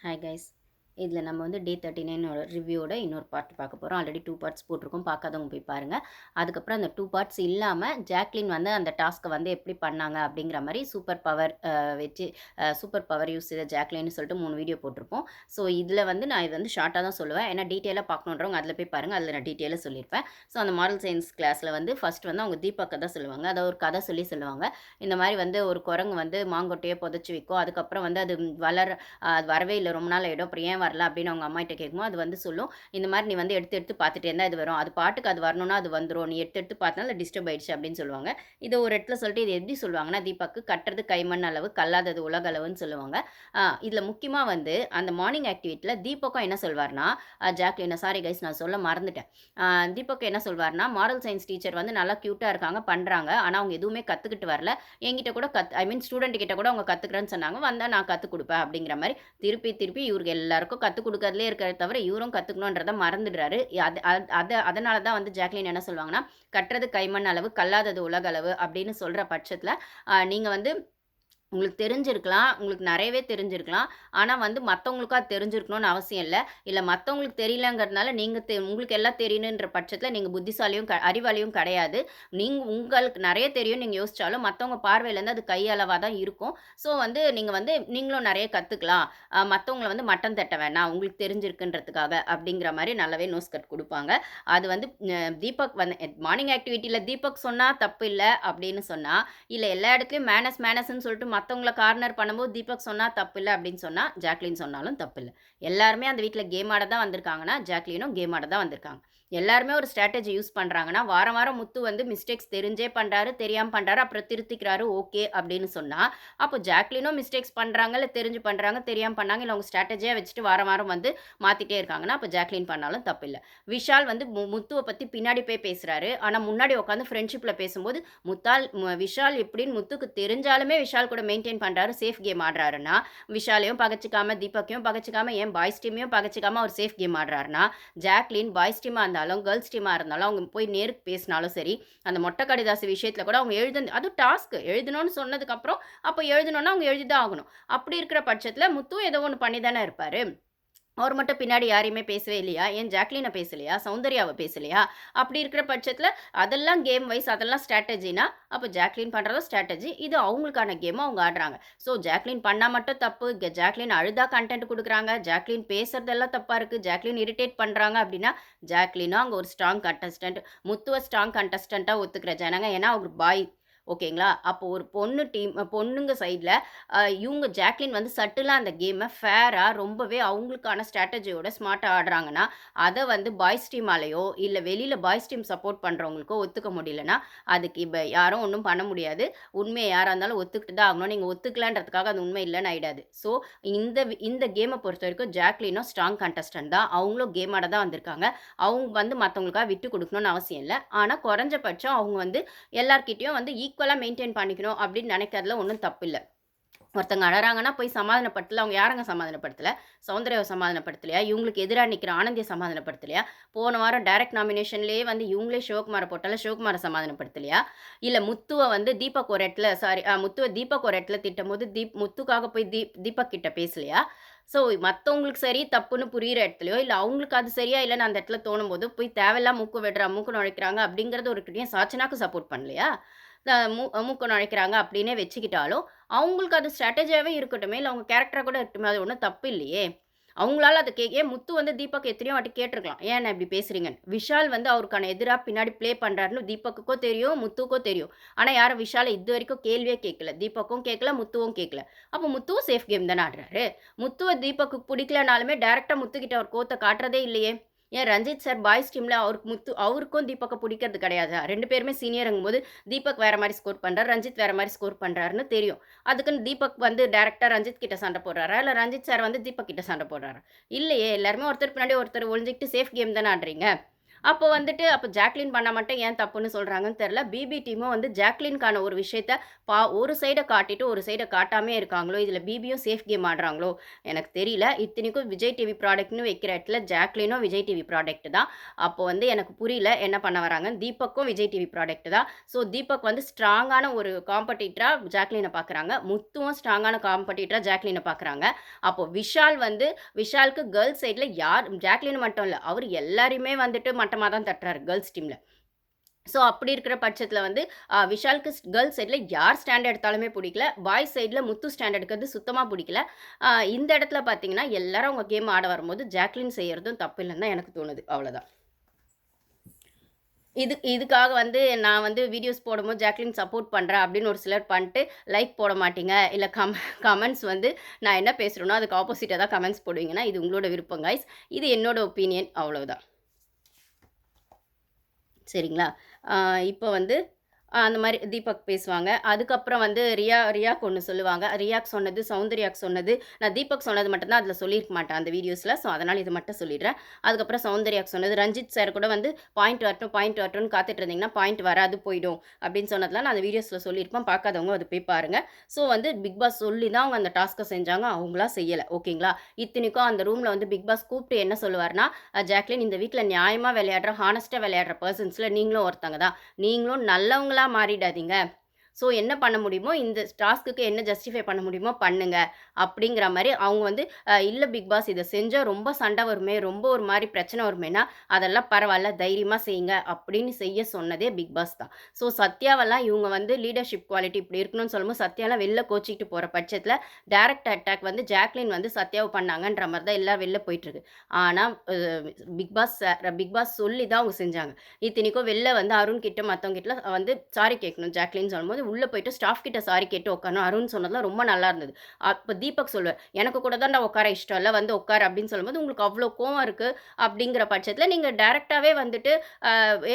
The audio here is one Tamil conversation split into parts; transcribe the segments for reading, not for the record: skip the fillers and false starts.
Hi guys. இதில் நம்ம வந்து டே 39 ரிவ்யூவோட இன்னொரு பார்ட் பார்க்க போகிறோம். ஆல்ரெடி 2 பார்ட்ஸ் போட்டிருக்கோம். பார்க்காதவங்க போய் பாருங்கள். அதுக்கப்புறம் அந்த 2 பார்ட்ஸ் இல்லாமல் ஜாக்லின் வந்து அந்த டாஸ்க்கை வந்து எப்படி பண்ணாங்க அப்படிங்கிற மாதிரி சூப்பர் பவர் வச்சு சூப்பர் பவர் யூஸ் செய்த ஜாக்லின்னு சொல்லிட்டு 3 வீடியோ போட்டிருப்போம். ஸோ இதில் வந்து நான் இது வந்து ஷார்ட்டாக தான் சொல்லுவேன். ஏன்னா டீட்டெயிலாக பார்க்கணுன்றவங்க அதில் போய் பாருங்கள். அதில் நான் டீட்டெயிலாக சொல்லியிருப்பேன். ஸோ அந்த மாரல் சயின்ஸ் கிளாஸில் வந்து ஃபஸ்ட் வந்து அவங்க தீபா கதை சொல்லுவாங்க. அதை ஒரு கதை சொல்லுவாங்க. இந்த மாதிரி வந்து ஒரு குரங்கு வந்து மாங்கொட்டையை புதைச்சி வைக்கும். அதுக்கப்புறம் வந்து அது அது வரவே இல்லை, ரொம்ப நாள் ஆகிடும், அப்புறம் ஏன் வரல அப்படின்னு அவங்க அம்மாகிட்ட கேட்கும்போது அது வந்து சொல்லும், இந்த மாதிரி நீ வந்து எடுத்து எடுத்து பார்த்துட்டே இருந்தால் இது வரும், அது பாட்டுக்கு அது வரணும்னா அது வந்துடும், நீ எடுத்து எடுத்து பார்த்தனால அது டிஸ்டர்ப் ஆயிடுச்சு அப்படின்னு சொல்லுவாங்க. இதை ஒரு இடத்துல சொல்லிட்டு இது எப்படி சொல்லுவாங்கன்னா, தீபாக்கு கட்டுறது கைமண் அளவு கல்லாதது உலக அளவுன்னு சொல்லுவாங்க. இதில் முக்கியமாக வந்து அந்த மார்னிங் ஆக்டிவிட்டியில் தீபக்கும் என்ன சொல்வார்னா, ஜாக்லின் சாரி கைஸ் நான் சொல்ல மறந்துட்டேன். தீபக் என்ன சொல்வார்னா, மாரல் சயின்ஸ் டீச்சர் வந்து நல்லா க்யூட்டாக இருக்காங்க, பண்ணுறாங்க, ஆனால் அவங்க எதுவுமே கற்றுக்கிட்டு வரல, என்கிட்ட கூட ஐ மீன் ஸ்டூடெண்ட் கிட்ட கூட அவங்க கற்றுக்குறேன்னு சொன்னாங்க, வந்தால் நான் கற்றுக் கொடுப்பேன் அப்படிங்கிற மாதிரி திருப்பி திருப்பி இவருக்கு எல்லாருக்கும் கற்றுக் கொடுக்கறதுலே இருக்கிறத தவிர இவரும் கற்றுக்கணுன்றதை மறந்துடுறாரு. அதனால தான் வந்து ஜாக்லின் என்ன சொல்லுவாங்கன்னா, கட்டுறது கைமண் அளவு கல்லாதது உலக அளவு அப்படின்னு சொல்கிற பட்சத்தில் நீங்கள் வந்து உங்களுக்கு தெரிஞ்சிருக்கலாம், உங்களுக்கு நிறையவே தெரிஞ்சிருக்கலாம், ஆனால் வந்து மற்றவங்களுக்கும் அது தெரிஞ்சிருக்கணும்னு அவசியம் இல்லை. இல்லை மற்றவங்களுக்கு தெரியலங்கிறதுனால நீங்கள் உங்களுக்கு எல்லாம் தெரியணுன்ற பட்சத்தில் நீங்கள் புத்திசாலியும் அறிவாளியும் கிடையாது. உங்களுக்கு நிறைய தெரியும் நீங்கள் யோசித்தாலும் மற்றவங்க பார்வையிலேருந்து அது கையளவாக தான் இருக்கும். ஸோ வந்து நீங்கள் வந்து நீங்களும் நிறைய கற்றுக்கலாம், மற்றவங்கள வந்து மட்டம் தட்ட வேணாம் உங்களுக்கு தெரிஞ்சிருக்குன்றதுக்காக அப்படிங்கிற மாதிரி நல்லாவே நோஸ் கட் கொடுப்பாங்க. அது வந்து தீபக் வந்து மார்னிங் ஆக்டிவிட்டியில் தீபக் சொன்னால் தப்பு இல்லை அப்படின்னு சொன்னால், இல்லை எல்லா இடத்துலையும் மேனஸ்ன்னு சொல்லிட்டு மற்றவங்கள கார்னர் பண்ணும்போது தீபக் சொன்னால் தப்பு இல்லை அப்படின்னு சொன்னால் ஜாக்லின் சொன்னாலும் தப்பு இல்லை. எல்லாருமே அந்த வீட்டில் கேம் ஆட தான் வந்திருக்காங்கன்னா ஜாக்லினும் கேம் ஆட தான் வந்திருக்காங்க. எல்லாருமே ஒரு ஸ்ட்ராட்டஜி யூஸ் பண்ணுறாங்கன்னா, வாரம் வாரம் முத்து வந்து மிஸ்டேக்ஸ் தெரிஞ்சே பண்ணுறாரு, தெரியாமல் பண்ணுறாரு, அப்புறம் திருத்திக்கிறாரு ஓகே அப்படின்னு சொன்னால், அப்போ ஜாக்லினும் மிஸ்டேக்ஸ் பண்ணுறாங்க, இல்லை தெரிஞ்சு பண்ணுறாங்க, தெரியாமல் பண்ணாங்க, இல்லை அவங்க ஸ்ட்ராட்டஜியாக வச்சுட்டு வாரம் வாரம் வந்து மாற்றிட்டே இருக்காங்கன்னா அப்போ ஜாக்லின் பண்ணாலும் தப்பு இல்லை. விஷால் வந்து முத்துவை பற்றி பின்னாடி போய் பேசுகிறாரு, ஆனால் முன்னாடி உட்காந்து ஃப்ரெண்ட்ஷிப்பில் பேசும்போது விஷால் எப்படின்னு முத்துக்கு தெரிஞ்சாலுமே விஷால் கூட மெயின்டைன் பண்ணுறாரு, சேஃப் கேம் ஆடுறாருன்னா, விஷாலையும் பகச்சிக்காம தீபக்கையும் பகச்சிக்காம ஏன் பாய்ஸ் டீமையும் பகச்சிக்காம அவர் சேஃப் கேம் ஆடுறாருன்னா, ஜாக்லின் பாய்ஸ் டீமாக இருந்தாலும் கேர்ள்ஸ் டீமாக இருந்தாலும் அவங்க போய் நேருக்கு பேசினாலும் சரி, அந்த மொட்டை கடிதாசி விஷயத்தில் கூட அவங்க அதுவும் டாஸ்க்கு எழுதணும்னு சொன்னதுக்கப்புறம் அப்போ எழுதணும்னா அவங்க எழுதி தான் ஆகணும். அப்படி இருக்கிற பட்சத்தில் முத்து ஏதோ ஒன்று பண்ணி தானே இருப்பார். அவர் மட்டும் பின்னாடி யாரையுமே பேசவே இல்லையா? ஏன் ஜாக்லினை பேசலையா? சௌந்தர்யாவை பேசலையா? அப்படி இருக்கிற பட்சத்தில் அதெல்லாம் கேம் வைஸ் அதெல்லாம் ஸ்ட்ராட்டஜினா, அப்போ ஜாக்லின் பண்ணுறதும் ஸ்ட்ராட்டஜி. இது அவங்களுக்கான கேமை அவங்க ஆடுறாங்க. ஸோ ஜாக்லின் பண்ணால் மட்டும் தப்பு, ஜாக்லின் அழுதா கண்டென்ட் கொடுக்குறாங்க, ஜாக்லின் பேசுறதெல்லாம் தப்பாக இருக்குது, ஜாக்லின் இரிட்டேட் பண்ணுறாங்க அப்படின்னா, ஜாக்லினும் அங்கே ஒரு ஸ்ட்ராங் கண்டஸ்டன்ட், முத்துவ ஸ்ட்ராங் கண்டஸ்டண்ட்டாக ஒத்துக்கிற ஜனங்க. ஏன்னா அவர் பாய் ஓகேங்களா? அப்போ ஒரு பொண்ணுங்க சைடில் இவங்க ஜாக்லின் வந்து சட்டிலாக அந்த கேமை ஃபேராக ரொம்பவே அவங்களுக்கான ஸ்ட்ராட்டஜியோட ஸ்மார்ட்டாக ஆடுறாங்கன்னா, அதை வந்து பாய்ஸ் டீமாலேயோ இல்லை வெளியில் பாய்ஸ் டீம் சப்போர்ட் பண்ணுறவங்களுக்கோ ஒத்துக்க முடியலன்னா, அதுக்கு இப்போ யாரும் ஒன்றும் பண்ண முடியாது. உண்மையை யாராக இருந்தாலும் ஒத்துக்கிட்டு தான் ஆகணும். நீங்கள் ஒத்துக்கலான்றதுக்காக அது உண்மை இல்லைன்னு ஆகிடாது. ஸோ இந்த கேமை பொறுத்த வரைக்கும் ஜாக்லினும் ஸ்ட்ராங் கண்டஸ்டன்ட் தான். அவங்களும் கேம் ஆட தான் வந்திருக்காங்க. அவங்க வந்து மற்றவங்களுக்காக விட்டு கொடுக்கணும்னு அவசியம் இல்லை. ஆனால் குறைஞ்சபட்சம் அவங்க வந்து எல்லார்கிட்டையும் வந்து ஈக்குவலாக மெயின்டைன் பண்ணிக்கணும் அப்படின்னு நினைக்கிறதுல ஒன்றும் தப்பு இல்லை. ஒருத்தங்க அழறாங்கன்னா போய் சமாதானப்படுத்தல, அவங்க யாருங்க சமாதானப்படுத்தலை? சௌந்தர்யாவை சமாதானப்படுத்தலையா? இவங்களுக்கு எதிராக நிற்கிற ஆனந்தியை சமாதானப்படுத்தலையா? போன வாரம் டைரக்ட் நாமினேஷன்லேயே வந்து இவங்களே சிவகுமாரை போட்டால சிவகுமாரை சமாதானப்படுத்தலையா? இல்லை முத்துவை வந்து தீபக் ஒரு இடத்துல முத்துவை தீபக் ஒரு இடத்துல திட்டும் போது முத்துக்காக போய் தீபக் கிட்ட பேசலையா? ஸோ மற்றவங்களுக்கு சரி தப்புன்னு புரிகிற இடத்துலையோ இல்லை அவங்களுக்கு அது சரியா இல்லைன்னு அந்த இடத்துல தோணும் போது போய் தேவையில்லாம் மூக்கு நுழைக்கிறாங்க அப்படிங்கிறது ஒரு கிட்டே சாச்சனாக்கு சப்போர்ட் பண்ணலையா? மூக்க நுழைக்கிறாங்க அப்படின்னே வச்சுக்கிட்டாலும் அவங்களுக்கு அது ஸ்ட்ராட்டஜியாகவே இருக்கட்டுமே, இல்லை அவங்க கேரக்டராக கூட இருக்கட்டுமே, அது ஒன்றும் தப்பு இல்லையே. அவங்களால அதை ஏன் முத்து வந்து தீபக் எத்தனையோ வாட்டி கேட்டிருக்கலாம், ஏன் நான் இப்படி பேசுறீங்கன்னு. விஷால் வந்து அவருக்கான எதிராக பின்னாடி ப்ளே பண்ணுறாருன்னு தீபக்குக்கோ தெரியும், முத்துக்கோ தெரியும். ஆனால் யாரும் விஷாலை இது வரைக்கும் கேள்வியே கேட்கல, தீபக்கும் கேட்கல, முத்துவும் கேட்கல. அப்போ முத்துவும் சேஃப் கேம் தானே ஆடுறாரு. முத்துவை தீபக்கு பிடிக்கலனாலுமே டேரெக்டாக முத்துக்கிட்ட அவர் கோத்தை காட்டுறதே இல்லையே. ஏன் ரஞ்சித் சார் பாய்ஸ் டீமில் அவருக்கும் தீபக்கை பிடிக்கிறது கிடையாது. 2 பேருமே சீனியருங்கும்போது தீபக் வேறு மாதிரி ஸ்கோர் பண்ணுறாரு, ரஞ்சித் வேறு மாதிரி ஸ்கோர் பண்ணுறாருன்னு தெரியும். அதுக்குன்னு தீபக் வந்து டேரெக்டாக ரஞ்சித் கிட்ட சண்டை போடுறாரா, இல்லை ரஞ்சித் சார் வந்து தீபக் கிட்ட சண்டை போடுறாரா? இல்லையே. எல்லாருமே ஒருத்தர் பின்னாடி ஒருத்தர் ஒழிஞ்சிக்கிட்டு சேஃப் கேம் தானே ஆடுறீங்க. அப்போ வந்துட்டு அப்போ ஜாக்லின் பண்ண மட்டும் ஏன் தப்புன்னு சொல்கிறாங்கன்னு தெரில. பிபி டீமும் வந்து ஜாக்லின்கான ஒரு விஷயத்த ஒரு சைடை காட்டிட்டு ஒரு சைடை காட்டாமே இருக்காங்களோ, இதில் பிபியும் சேஃப் கேம் ஆடுறாங்களோ எனக்கு தெரியல. இத்தனைக்கும் விஜய் டிவி ப்ராடக்ட்னு வைக்கிற இடத்துல ஜாக்லினும் விஜய் டிவி ப்ராடக்ட் தான். அப்போ வந்து எனக்கு புரியல என்ன பண்ண வராங்கன்னு. தீபக்கும் விஜய் டிவி ப்ராடக்ட் தான். ஸோ தீபக் வந்து ஸ்ட்ராங்கான ஒரு காம்படிட்டராக ஜாக்லினை பார்க்குறாங்க. முத்துவும் ஸ்ட்ராங்கான காம்படிட்டராக ஜாக்லினை பார்க்குறாங்க. அப்போ விஷாலுக்கு கேர்ள்ஸ் சைடில் யார் ஜாக்லின் மட்டும் இல்லை, அவர் எல்லாரையுமே வந்துட்டு மட்டமாக தான் தட்டுறாரு கேர்ள்ஸ் டீமில். ஸோ அப்படி இருக்கிற பட்சத்தில் வந்து விஷாலுக்கு கேர்ள்ஸ் சைடில் யார் ஸ்டாண்ட் எடுத்தாலுமே பிடிக்கல. பாய்ஸ் சைடில் முத்து ஸ்டாண்ட் எடுக்கிறது சுத்தமாக பிடிக்கல. இந்த இடத்துல பார்த்தீங்கன்னா எல்லாரும் அவங்க கேம் ஆட வரும்போது ஜாக்லின் செய்கிறதும் தப்பு இல்லைன்னு தான் எனக்கு தோணுது. அவ்வளோதான். இதுக்காக வந்து நான் வந்து வீடியோஸ் போடும்போது ஜாக்லின் சப்போர்ட் பண்ணுறேன் அப்படின்னு ஒரு சிலர் பண்ணிட்டு லைக் போட மாட்டீங்க, இல்லை கமெண்ட்ஸ் வந்து நான் என்ன பேசுகிறேனோ அதுக்கு ஆப்போசிட்டாக தான் கமெண்ட்ஸ் போடுவீங்கன்னா இது உங்களோட விருப்பம் கைஸ். இது என்னோட ஒப்பீனியன். அவ்வளோதான். சரிங்களா? இப்போ வந்து அந்த மாதிரி தீபக் பேசுவாங்க. அதுக்கப்புறம் வந்து ரியாக்கு ஒன்று சொல்லுவாங்க. ரியாக்கு சொன்னது, சௌந்தர்யாக்கு சொன்னது, நான் தீபக் சொன்னது மட்டும் தான் அதில் சொல்லியிருக்க மாட்டேன் அந்த வீடியோஸில். ஸோ அதனால் இது மட்டும் சொல்லிடுறேன். அதுக்கப்புறம் சௌந்தர்யாக்கு சொன்னது, ரஞ்சித் சார் கூட வந்து பாயிண்ட் வரட்டும்னு காத்துட்டு இருந்தீங்கன்னா பாயிண்ட் வராது போயிடும் அப்படின்னு சொன்னதெல்லாம் நான் அந்த வீடியோஸில் சொல்லியிருப்பேன். பார்க்காதவங்க அது போய் பாருங்கள். ஸோ வந்து பிக் பாஸ் சொல்லி தான் அவங்க அந்த டாஸ்க்கை செஞ்சாங்க. அவங்களா செய்யலை. ஓகேங்களா? இத்தனைக்கும் அந்த ரூமில் வந்து பிக் பாஸ் கூப்பிட்டு என்ன சொல்லுவார்னா, ஜாக்லின் இந்த வீட்டில் நியாயமாக விளையாடுற ஹானஸ்ட்டாக விளையாடுற பர்சன்ஸில் நீங்களும் ஒருத்தங்க தான். நீங்களும் நல்லவங்களா மாறிடாதீங்க. ஸோ என்ன பண்ண முடியுமோ இந்த டாஸ்க்குக்கு என்ன ஜஸ்டிஃபை பண்ண முடியுமோ பண்ணுங்க அப்படிங்கிற மாதிரி அவங்க வந்து இல்லை பிக் பாஸ் இதை செஞ்சால் ரொம்ப சண்டை வருமே, ரொம்ப ஒரு மாதிரி பிரச்சனை வருமேனா அதெல்லாம் பரவாயில்ல தைரியமாக செய்யுங்க அப்படின்னு செய்ய சொன்னதே பிக் பாஸ் தான். ஸோ சத்யாவெல்லாம் இவங்க வந்து லீடர்ஷிப் குவாலிட்டி இப்படி இருக்கணும்னு சொல்லும்போது சத்யாலாம் வெளில கோச்சிக்கிட்டு போகிற பட்சத்தில் டைரக்ட் அட்டாக் வந்து ஜாக்லின் வந்து சத்யாவை பண்ணாங்கன்ற மாதிரி தான் எல்லாம் வெளில போயிட்டுருக்கு. ஆனால் பிக் பாஸ் சொல்லி தான் அவங்க செஞ்சாங்க. இத்தனைக்கும் வெளில வந்து அருண் கிட்ட மற்றவங்க கிட்ட வந்து சாரி கேட்கணும் ஜாக்லின்னு சொல்லும்போது உள்ளே போயிட்டு ஸ்டாஃப் கிட்ட சாரி கேட்டு உட்காரணும். அருண் சொன்னதுலாம் ரொம்ப நல்லா இருந்தது. அப்போ தீபக் சொல்லுவார், எனக்கு கூட தான் உட்கார இஷ்டம் இல்லை, வந்து உட்கார் அப்படின்னு சொல்லும்போது உங்களுக்கு அவ்வளோ கோவம் இருக்குது அப்படிங்கிற பட்சத்தில் நீங்கள் டேரெக்டாகவே வந்துட்டு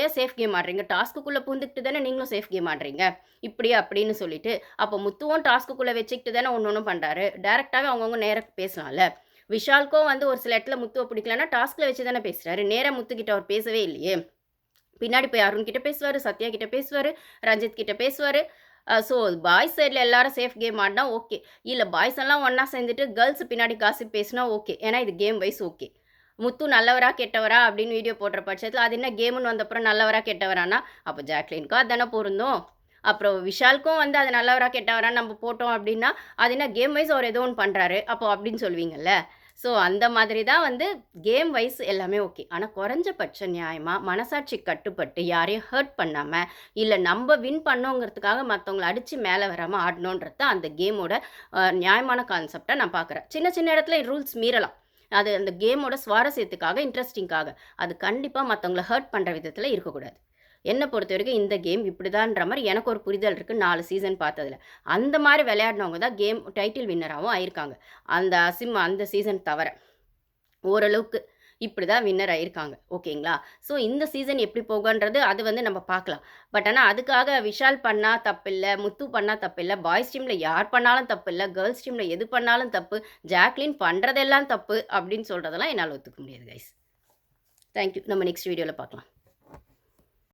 ஏன் சேஃப் கேம் ஆடுறீங்க, டாஸ்க்குள்ளே பூந்துக்கிட்டு தானே நீங்களும் சேஃப் கேம் ஆடுறீங்க இப்படி அப்படின்னு சொல்லிட்டு, அப்போ முத்துவும் டாஸ்க்குள்ளே வச்சுக்கிட்டு தானே ஒன்று பண்ணுறாரு. டேரெக்டாகவே அவங்கவுங்க நேராக பேசலாம்ல. விஷாலுக்கும் வந்து ஒரு சில இடத்துல முத்துவை பிடிக்கலன்னா டாஸ்கில் வச்சு தானே பேசுகிறாரு. நேராக முத்துக்கிட்ட அவர் பேசவே இல்லையே. பின்னாடி போய் அருண் கிட்ட பேசுவார், சத்யா கிட்ட பேசுவார், ரஞ்சித் கிட்ட பேசுவார். ஸோ பாய்ஸ் சைடில் எல்லாரும் சேஃப் கேம் ஆடினா ஓகே. இல்லை பாய்ஸ் எல்லாம் ஒன்றா சேர்ந்துட்டு கேர்ள்ஸ் பின்னாடி காசிப் பேசினா ஓகே. ஏன்னா இது கேம் வைஸ் ஓகே. முத்து நல்லவரா கெட்டவரா அப்படின்னு வீடியோ போடுற பட்சத்தில் அது என்ன கேமுன்னு வந்தப்புறம் நல்லவரா கெட்டவரானா அப்போ ஜாக்லினுக்கும் அதுதானே பொருந்தும். அப்புறம் விஷாலுக்கும் வந்து அது நல்லவரா கெட்டவரான்னு நம்ம போட்டோம் அப்படின்னா அது என்ன கேம் வைஸ் அவர் ஏதோ ஒன்று பண்ணுறாரு அப்போ அப்படின்னு சொல்வீங்கல்ல. ஸோ அந்த மாதிரி தான் வந்து கேம் வைஸ் எல்லாமே ஓகே. ஆனால் குறைஞ்சபட்ச நியாயமாக மனசாட்சி கட்டுப்பட்டு யாரையும் ஹர்ட் பண்ணாமல் இல்லை நம்ம வின் பண்ணோங்கிறதுக்காக மற்றவங்கள அடித்து மேலே வராமல் ஆடணுன்றது தான் அந்த கேமோட நியாயமான கான்செப்டாக நான் பார்க்குறேன். சின்ன சின்ன இடத்துல ரூல்ஸ் மீறலாம். அது அந்த கேமோட சுவாரஸ்யத்துக்காக இன்ட்ரெஸ்டிங்காக. அது கண்டிப்பாக மற்றவங்கள ஹர்ட் பண்ணுற விதத்தில் இருக்கக்கூடாது. என்னை பொறுத்த வரைக்கும் இந்த கேம் இப்படிதான்ற மாதிரி எனக்கு ஒரு புரிதல் இருக்குது 4 சீசன் பார்த்ததில். அந்த மாதிரி விளையாடினவங்க தான் கேம் டைட்டில் வின்னராகவும் ஆயிருக்காங்க. அந்த சீசன் தவிர ஓரளவுக்கு இப்படி தான் வின்னர் ஆயிருக்காங்க. ஓகேங்களா? ஸோ இந்த சீசன் எப்படி போகுன்றது அது வந்து நம்ம பார்க்கலாம். பட் ஆனால் அதுக்காக விஷால் பண்ணால் தப்பில்லை, முத்து பண்ணால் தப்பில்லை, பாய்ஸ் டீமில் யார் பண்ணாலும் தப்பில்லை, கேர்ள்ஸ் டீமில் எது பண்ணாலும் தப்பு, ஜாக்லின் பண்ணுறதெல்லாம் தப்பு அப்படின்னு சொல்கிறதெல்லாம் என்னால் ஒத்துக்க முடியாது கைஸ். தேங்க்யூ. நம்ம நெக்ஸ்ட் வீடியோவில் பார்க்கலாம்.